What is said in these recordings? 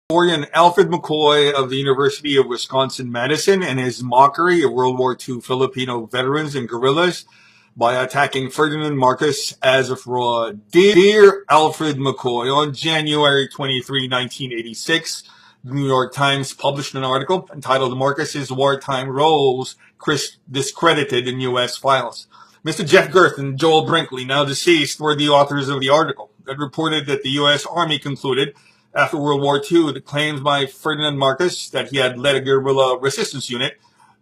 Historian Alfred McCoy of the University of Wisconsin-Madison and his mockery of World War II Filipino veterans and guerrillas by attacking Ferdinand Marcos as a fraud. Dear Alfred McCoy, on January 23, 1986, the New York Times published an article entitled Marcos's Wartime Roles Discredited in U.S. Files. Mr. Jeff Girth and Joel Brinkley, now deceased, were the authors of the article that reported that the U.S. Army concluded after World War II, the claims by Ferdinand Marcos that he had led a guerrilla resistance unit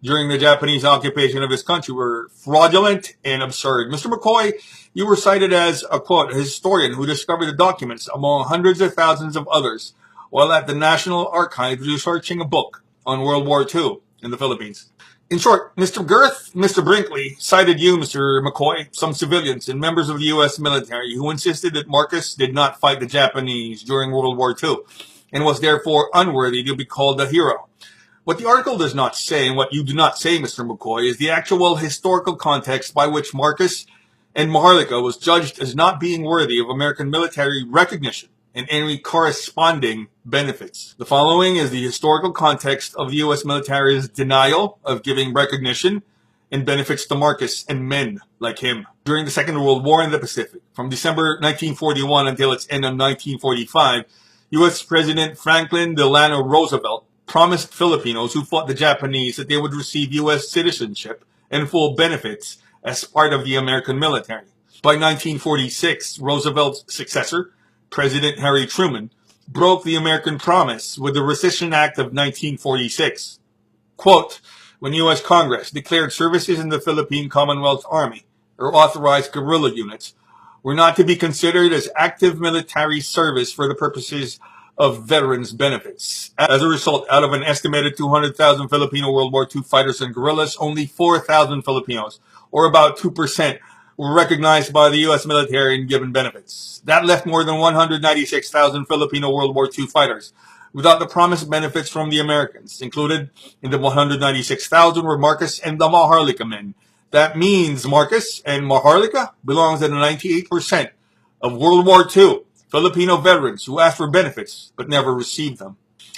during the Japanese occupation of his country were fraudulent and absurd. Mr. McCoy, you were cited as a, quote, historian who discovered the documents among hundreds of thousands of others while at the National Archives researching a book on World War II in the Philippines. In short, Mr. Girth, Mr. Brinkley cited you, Mr. McCoy, some civilians and members of the U.S. military who insisted that Marcos did not fight the Japanese during World War II and was therefore unworthy to be called a hero. What the article does not say, and what you do not say, Mr. McCoy, is the actual historical context by which Marcos and Maharlika was judged as not being worthy of American military recognition and any corresponding benefits. The following is the historical context of the U.S. military's denial of giving recognition and benefits to Marcos and men like him during the Second World War in the Pacific. From December 1941 until its end in 1945, U.S. President Franklin Delano Roosevelt promised Filipinos who fought the Japanese that they would receive U.S. citizenship and full benefits as part of the American military. By 1946, Roosevelt's successor, President Harry Truman, broke the American promise with the Rescission Act of 1946. Quote, when U.S. Congress declared services in the Philippine Commonwealth Army or authorized guerrilla units were not to be considered as active military service for the purposes of veterans' benefits. As a result, out of an estimated 200,000 Filipino World War II fighters and guerrillas, only 4,000 Filipinos, or about 2%, were recognized by the U.S. military and given benefits. That left more than 196,000 Filipino World War II fighters without the promised benefits from the Americans. Included in the 196,000 were Marcos and the Maharlika men. That means Marcos and Maharlika belongs to the 98% of World War II Filipino veterans who asked for benefits but never received them.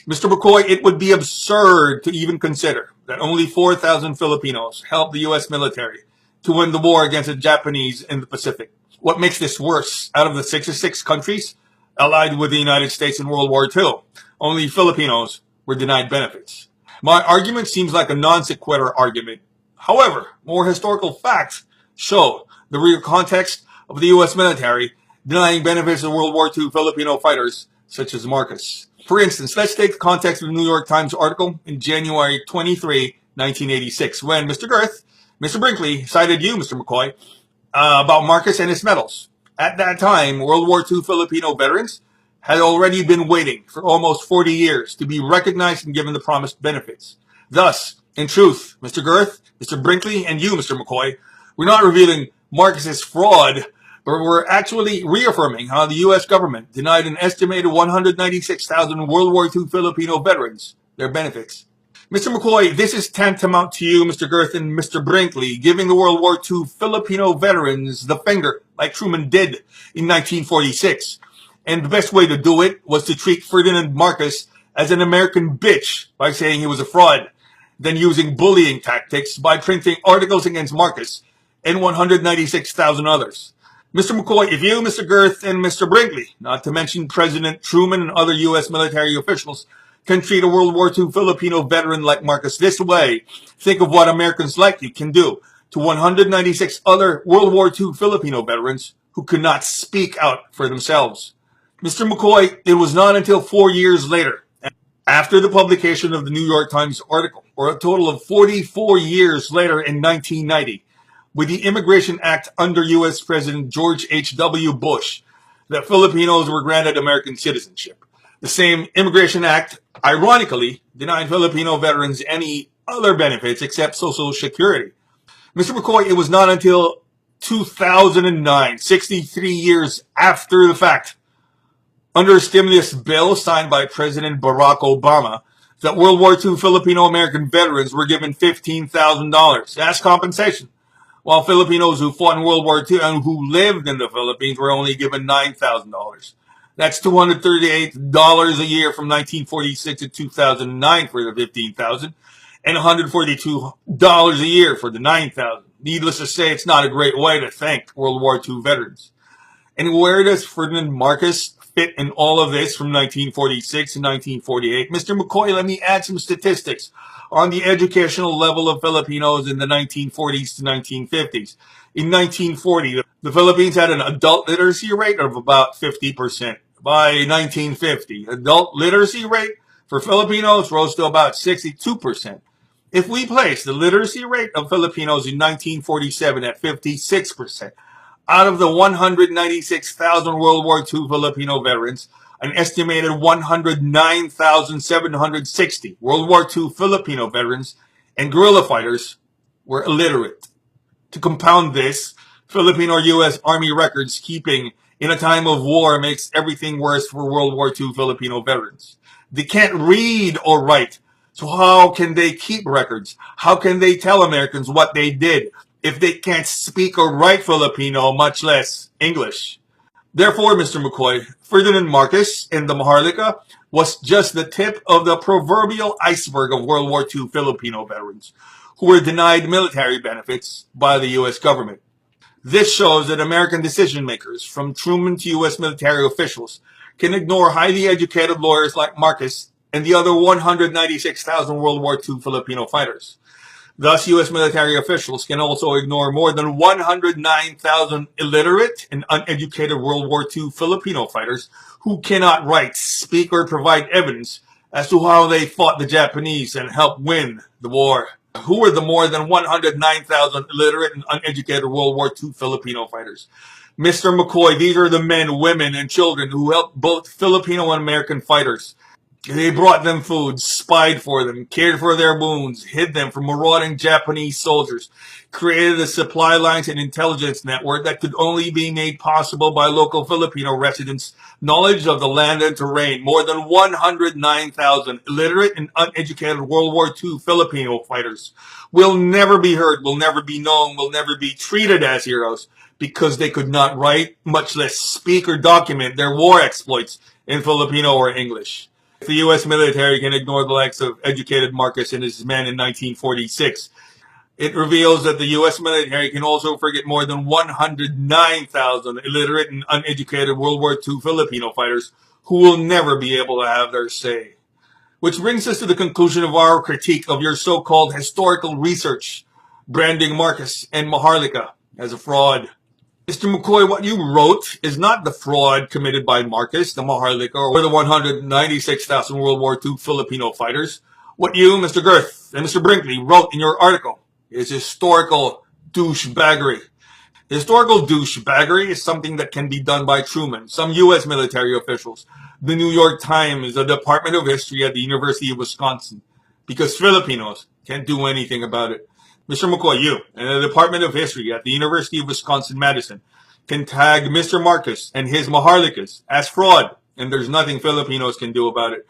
Mr. McCoy, it would be absurd to even consider that only 4,000 Filipinos helped the U.S. military to win the war against the Japanese in the Pacific. What makes this worse? Out of the 66 countries allied with the United States in World War II, only Filipinos were denied benefits. My argument seems like a non sequitur argument. However, more historical facts show the real context of the U.S. military denying benefits to World War II Filipino fighters such as Marcos. For instance, let's take the context of the New York Times article in January 23, 1986, when Mr. Girth, Mr. Brinkley cited you, Mr. McCoy, about Marcos and his medals. At that time, World War II Filipino veterans had already been waiting for almost 40 years to be recognized and given the promised benefits. Thus, in truth, Mr. Girth, Mr. Brinkley, and you, Mr. McCoy, we're not revealing Marcos's fraud, but we're actually reaffirming how the U.S. government denied an estimated 196,000 World War II Filipino veterans their benefits. Mr. McCoy, this is tantamount to you, Mr. Girth, and Mr. Brinkley, giving the World War II Filipino veterans the finger, like Truman did in 1946. And the best way to do it was to treat Ferdinand Marcos as an American bitch by saying he was a fraud, then using bullying tactics by printing articles against Marcos and 196,000 others. Mr. McCoy, if you, Mr. Girth, and Mr. Brinkley, not to mention President Truman and other U.S. military officials, can treat a World War II Filipino veteran like Marcos this way, think of what Americans like you can do to 196 other World War II Filipino veterans who could not speak out for themselves. Mr. McCoy, it was not until 4 years later, after the publication of the New York Times article, or a total of 44 years later in 1990, with the Immigration Act under U.S. President George H.W. Bush, that Filipinos were granted American citizenship. The same Immigration Act, ironically, denied Filipino veterans any other benefits except Social Security. Mr. McCoy, it was not until 2009, 63 years after the fact, under a stimulus bill signed by President Barack Obama, that World War II Filipino-American veterans were given $15,000 as compensation, while Filipinos who fought in World War II and who lived in the Philippines were only given $9,000. That's $238 a year from 1946 to 2009 for the 15,000, and $142 a year for the 9,000. Needless to say, it's not a great way to thank World War II veterans. And where does Ferdinand Marcos fit in all of this from 1946 to 1948? Mr. McCoy, let me add some statistics on the educational level of Filipinos in the 1940s to 1950s. In 1940, the Philippines had an adult literacy rate of about 50%. By 1950, adult literacy rate for Filipinos rose to about 62%. If we place the literacy rate of Filipinos in 1947 at 56%, out of the 196,000 World War II Filipino veterans, an estimated 109,760 World War II Filipino veterans and guerrilla fighters were illiterate. To compound this, Philippine or U.S. Army records keeping in a time of war makes everything worse for World War II Filipino veterans. They can't read or write, so how can they keep records? How can they tell Americans what they did if they can't speak or write Filipino, much less English? Therefore, Mr. McCoy, Ferdinand Marcos and the Maharlika was just the tip of the proverbial iceberg of World War II Filipino veterans who were denied military benefits by the U.S. government. This shows that American decision makers, from Truman to U.S. military officials, can ignore highly educated lawyers like Marcos and the other 196,000 World War II Filipino fighters. Thus, U.S. military officials can also ignore more than 109,000 illiterate and uneducated World War II Filipino fighters who cannot write, speak, or provide evidence as to how they fought the Japanese and helped win the war. Who were the more than 109,000 illiterate and uneducated World War II Filipino fighters? Mr. McCoy, these are the men, women, and children who helped both Filipino and American fighters. They brought them food, spied for them, cared for their wounds, hid them from marauding Japanese soldiers, created a supply lines and intelligence network that could only be made possible by local Filipino residents' knowledge of the land and terrain. More than 109,000 illiterate and uneducated World War II Filipino fighters will never be heard, will never be known, will never be treated as heroes because they could not write, much less speak or document their war exploits in Filipino or English. If the U.S. military can ignore the likes of educated Marcos and his men in 1946, it reveals that the U.S. military can also forget more than 109,000 illiterate and uneducated World War II Filipino fighters who will never be able to have their say. Which brings us to the conclusion of our critique of your so-called historical research, branding Marcos and Maharlika as a fraud. Mr. McCoy, what you wrote is not the fraud committed by Marcos, the Maharlika, or the 196,000 World War II Filipino fighters. What you, Mr. Girth, and Mr. Brinkley wrote in your article is historical douchebaggery. Historical douchebaggery is something that can be done by Truman, some U.S. military officials, the New York Times, the Department of History at the University of Wisconsin, because Filipinos can't do anything about it. Mr. McCoy, you and the Department of History at the University of Wisconsin-Madison can tag Mr. Marcos and his Maharlikas as fraud, and there's nothing Filipinos can do about it.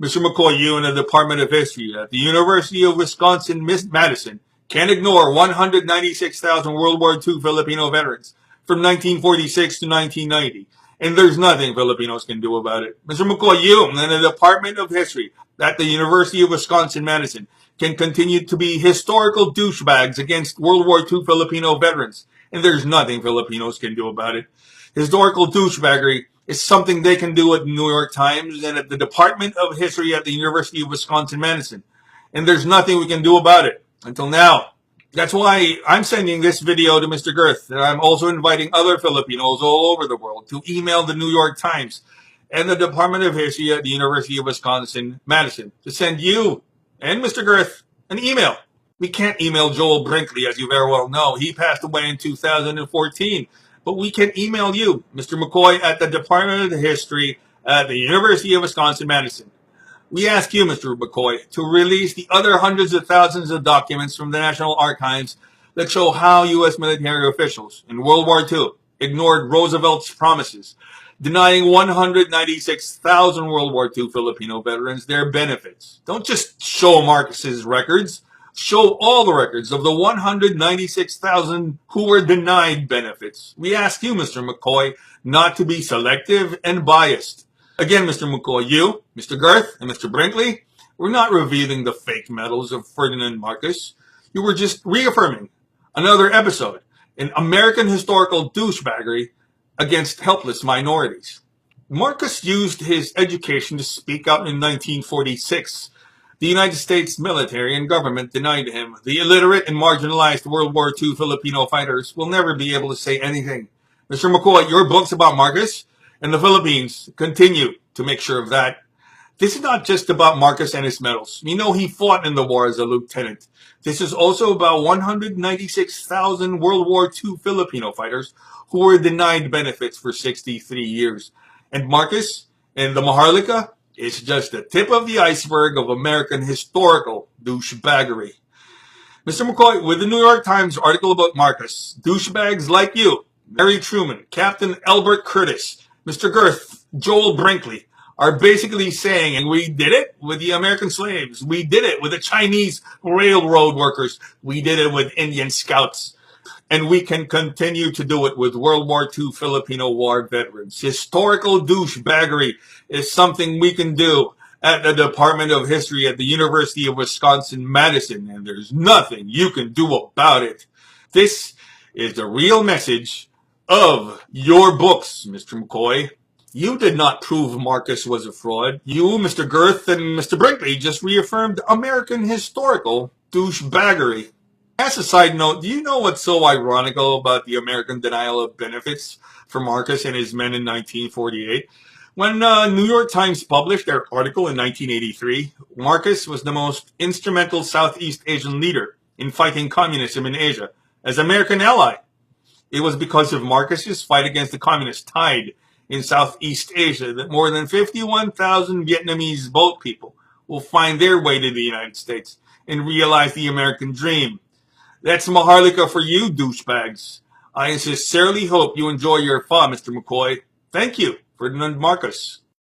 Mr. McCoy, you and the Department of History at the University of Wisconsin-Madison can ignore 196,000 World War II Filipino veterans from 1946 to 1990, and there's nothing Filipinos can do about it. Mr. McCoy, you and the Department of History at the University of Wisconsin-Madison can continue to be historical douchebags against World War II Filipino veterans, and there's nothing Filipinos can do about it. Historical douchebaggery is something they can do at the New York Times and at the Department of History at the University of Wisconsin-Madison, and there's nothing we can do about it until now. That's why I'm sending this video to Mr. Girth, and I'm also inviting other Filipinos all over the world to email the New York Times and the Department of History at the University of Wisconsin-Madison to send you and Mr. Girth an email. We can't email Joel Brinkley, as you very well know. He passed away in 2014. But we can email you, Mr. McCoy, at the Department of History at the University of Wisconsin-Madison. We ask you, Mr. McCoy, to release the other hundreds of thousands of documents from the National Archives that show how U.S. military officials in World War II ignored Roosevelt's promises, denying 196,000 World War II Filipino veterans their benefits. Don't just show Marcos's records. show all the records of the 196,000 who were denied benefits. We ask you, Mr. McCoy, not to be selective and biased. Again, Mr. McCoy, you, Mr. Girth, and Mr. Brinkley, were not revealing the fake medals of Ferdinand Marcos. You were just reaffirming another episode in American historical douchebaggery against helpless minorities. Marcos used his education to speak out in 1946. The United States military and government denied him. The illiterate and marginalized World War II Filipino fighters will never be able to say anything. Mr. McCoy, your books about Marcos and the Philippines continue to make sure of that. This is not just about Marcos and his medals. We know he fought in the war as a lieutenant. This is also about 196,000 World War II Filipino fighters who were denied benefits for 63 years. And Marcos and the Maharlika is just the tip of the iceberg of American historical douchebaggery. Mr. McCoy, with the New York Times article about Marcos, douchebags like you, Harry Truman, Captain Albert Curtis, Mr. Girth, Joel Brinkley, are basically saying, and we did it with the American slaves, we did it with the Chinese railroad workers, we did it with Indian scouts, and we can continue to do it with World War II Filipino War veterans. Historical douchebaggery is something we can do at the Department of History at the University of Wisconsin-Madison, and there's nothing you can do about it. This is the real message of your books, Mr. McCoy. You did not prove Marcos was a fraud. You, Mr. Girth, and Mr. Brinkley just reaffirmed American historical douchebaggery. As a side note, do you know what's so ironical about the American denial of benefits for Marcos and his men in 1948? When New York Times published their article in 1983, Marcos was the most instrumental Southeast Asian leader in fighting communism in Asia as American ally. It was because of Marcos's fight against the communist tide in Southeast Asia that more than 51,000 Vietnamese boat people will find their way to the United States and realize the American dream. That's Maharlika for you, douchebags. I sincerely hope you enjoy your pho, Mr. McCoy. Thank you, Ferdinand Marcos.